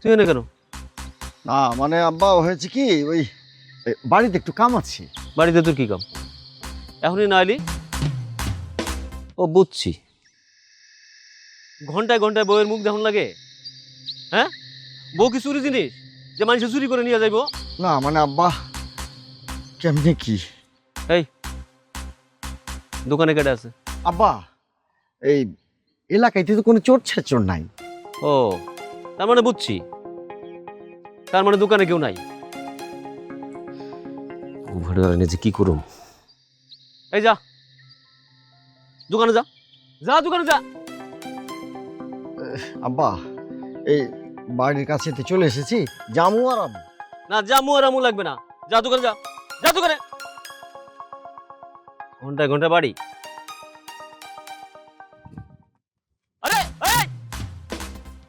তুই এনে কেন? না মানে আব্বা হয়েছে কি ওই বাড়িতে একটু কাম আছে। বাড়িতে তোর কি কাম? এখনই না এলি? ও বুঝছি, ঘন্টায় ঘন্টায় বউয়ের মুখ দেখুন লাগে। হ্যাঁ, বউ কি চুরি জিনিস যে মানুষে চুরি করে নিয়ে যাইব? না মানে আব্বা কেমনে কি এই দোকানে কেটে আছে? আব্বা এই এলাকায় তো কোনো চোর ছেচোর নাই। ও তার মানে বুঝছি, তার মানে দোকানে কেউ নাই। যে কি করুম? এই যা দোকানে যা, যা দোকানে যা। আব্বা এই বাড়ির কাছে তো চলে এসেছি, জামু আর আব্বু। না জামু আর আমু লাগবে না, যা দোকানে যা, যা দোকানে। ঘন্টায় ঘন্টায় বাড়ি